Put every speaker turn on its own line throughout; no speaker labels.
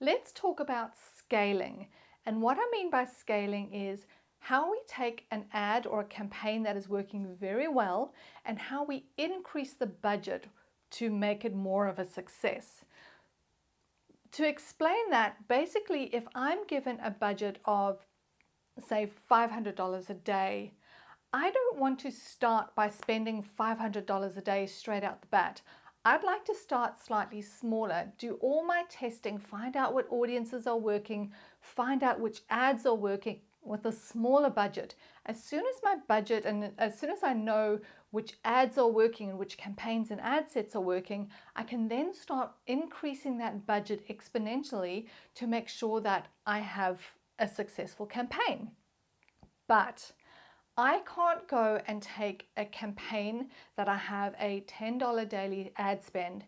Let's talk about scaling. And what I mean by scaling is how we take an ad or a campaign that is working very well and how we increase the budget to make it more of a success. To explain that, basically, if I'm given a budget of, say, $500 a day, I don't want to start by spending $500 a day straight out the bat. I'd like to start slightly smaller, do all my testing, find out what audiences are working, find out which ads are working with a smaller budget. As soon as my budget and as soon as I know which ads are working and which campaigns and ad sets are working, I can then start increasing that budget exponentially to make sure that I have a successful campaign. But I can't go and take a campaign that I have a $10 daily ad spend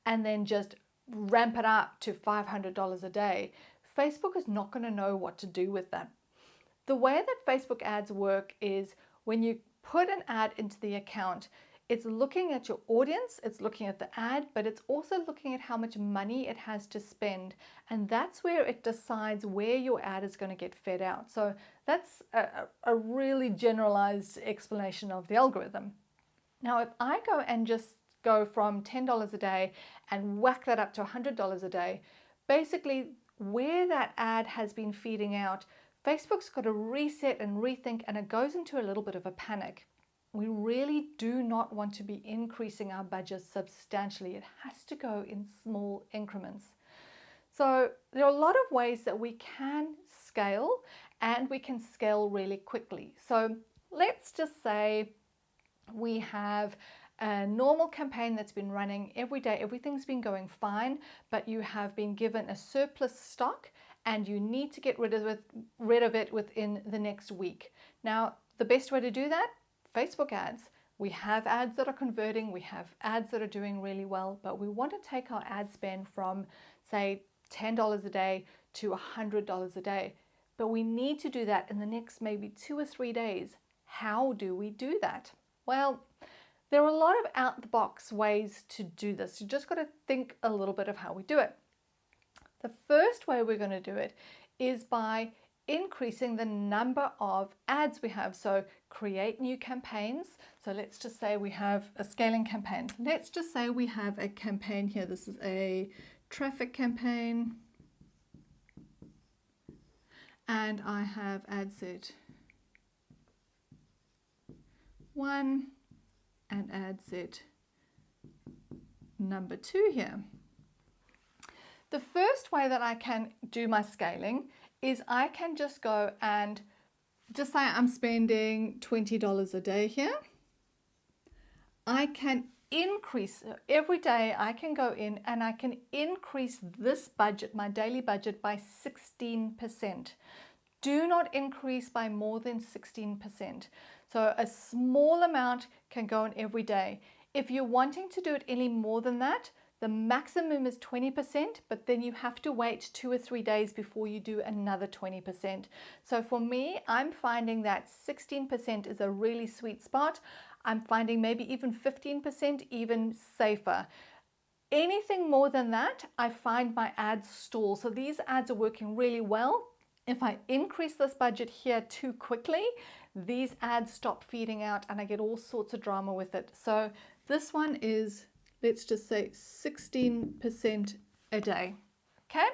and then just ramp it up to $500 a day. Facebook is not going to know what to do with that. The way that Facebook ads work is when you put an ad into the account, it's looking at your audience, it's looking at the ad, but it's also looking at how much money it has to spend. And that's where it decides where your ad is going to get fed out. So that's a really generalized explanation of the algorithm. Now, if I go and just go from $10 a day and whack that up to $100 a day, basically where that ad has been feeding out, Facebook's got to reset and rethink, and it goes into a little bit of a panic. We really do not want to be increasing our budget substantially. It has to go in small increments. So there are a lot of ways that we can scale, and we can scale really quickly. So let's just say we have a normal campaign that's been running every day. Everything's been going fine, but you have been given a surplus stock and you need to get rid of it within the next week. Now, the best way to do that, Facebook ads. We have ads that are converting, we have ads that are doing really well, but we want to take our ad spend from, say, $10 a day to $100 a day. But we need to do that in the next maybe 2 or 3 days. How do we do that? Well, there are a lot of out-the-box ways to do this. You just got to think a little bit of how we do it. The first way we're going to do it is by increasing the number of ads we have. So create new campaigns. So let's just say we have a scaling campaign. Let's just say we have a campaign here. This is a traffic campaign. And I have ad set 1 and ad set number 2 here. The first way that I can do my scaling is I can just go and just say I'm spending $20 a day here. I can increase every day. I can go in and I can increase this budget, my daily budget, by 16%. Do not increase by more than 16%. So a small amount can go in every day. If you're wanting to do it any more than that, the maximum is 20%, but then you have to wait 2 or 3 days before you do another 20%. So for me, I'm finding that 16% is a really sweet spot. I'm finding maybe even 15% even safer. Anything more than that, I find my ads stall. So these ads are working really well. If I increase this budget here too quickly, these ads stop feeding out and I get all sorts of drama with it. So this one is, let's just say 16% a day. Okay?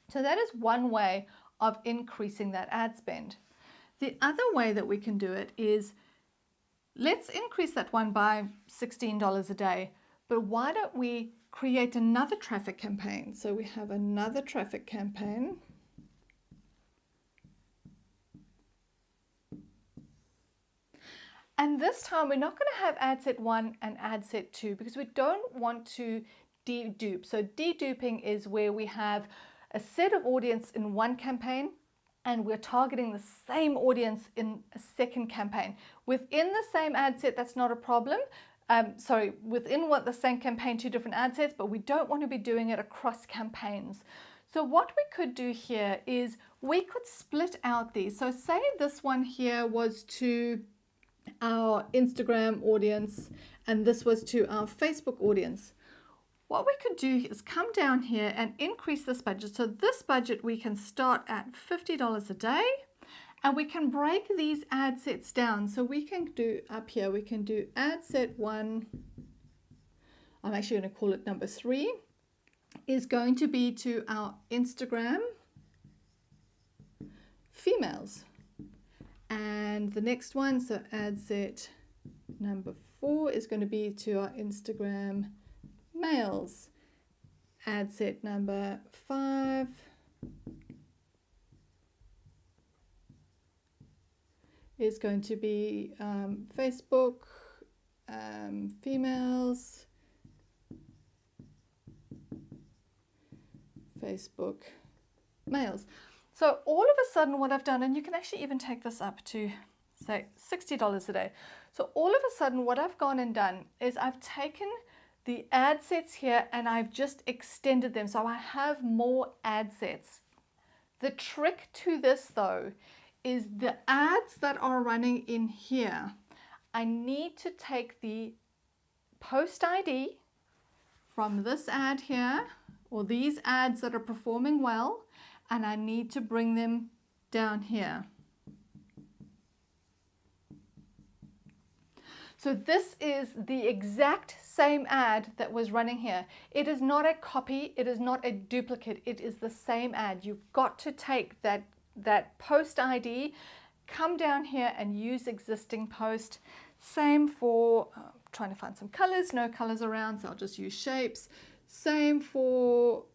So that is one way of increasing that ad spend. The other way that we can do it is, let's increase that one by $16 a day, but why don't we create another traffic campaign? So we have another traffic campaign. And this time we're not going to have ad set 1 and ad set 2 because we don't want to dedupe. So deduping is where we have a set of audience in one campaign and we're targeting the same audience in a second campaign. Within the same ad set, that's not a problem. Within the same campaign, 2 different ad sets, but we don't want to be doing it across campaigns. So what we could do here is we could split out these. So say this one here was to our Instagram audience and this was to our Facebook audience. what we could do is come down here and increase this budget. So this budget we can start at $50 a day, and we can break these ad sets down. So we can do up here, we can do ad set 1. I'm actually going to call it number 3, is going to be to our Instagram females. And the next one, so ad set number 4 is going to be to our Instagram males. Ad set number 5 is going to be Facebook females, Facebook males. So all of a sudden what I've done, and you can actually even take this up to say $60 a day. So all of a sudden what I've gone and done is I've taken the ad sets here and I've just extended them. So I have more ad sets. The trick to this though is the ads that are running in here, I need to take the post ID from this ad here, or these ads that are performing well, and I need to bring them down here. So this is the exact same ad that was running here. It is not a copy, it is not a duplicate, it is the same ad. You've got to take that post ID, come down here and use existing post. Same for, trying to find some colors, no colors around, so I'll just use shapes. Same for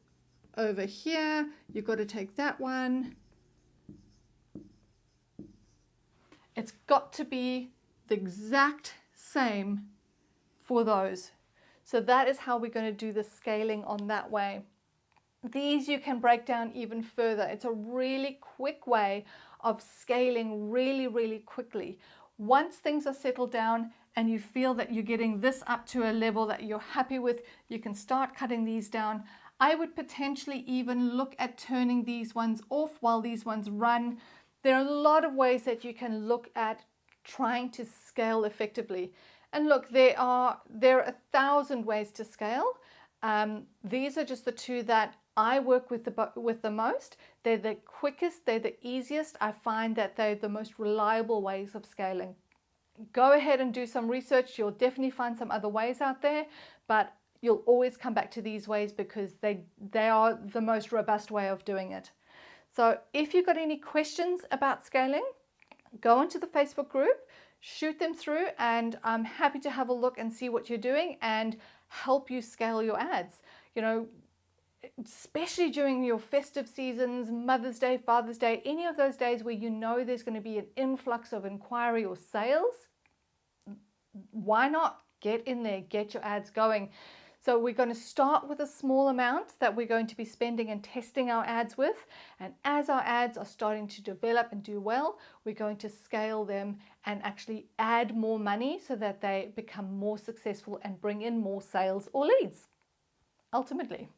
over here, you've got to take that one. It's got to be the exact same for those. So that is how we're going to do the scaling on that way. These you can break down even further. It's a really quick way of scaling really quickly. Once things are settled down and you feel that you're getting this up to a level that you're happy with, you can start cutting these down. I would potentially even look at turning these ones off while these ones run. There are a lot of ways that you can look at trying to scale effectively. And look, there are 1,000 ways to scale. These are just the 2 that I work with the most. They're the quickest, they're the easiest. I find that they're the most reliable ways of scaling. Go ahead and do some research. You'll definitely find some other ways out there, but you'll always come back to these ways because they are the most robust way of doing it. So if you've got any questions about scaling, go into the Facebook group, shoot them through, and I'm happy to have a look and see what you're doing and help you scale your ads. You know, especially during your festive seasons, Mother's Day, Father's Day, any of those days where you know there's going to be an influx of inquiry or sales, why not get in there, get your ads going? So we're going to start with a small amount that we're going to be spending and testing our ads with. And as our ads are starting to develop and do well, we're going to scale them and actually add more money so that they become more successful and bring in more sales or leads, ultimately.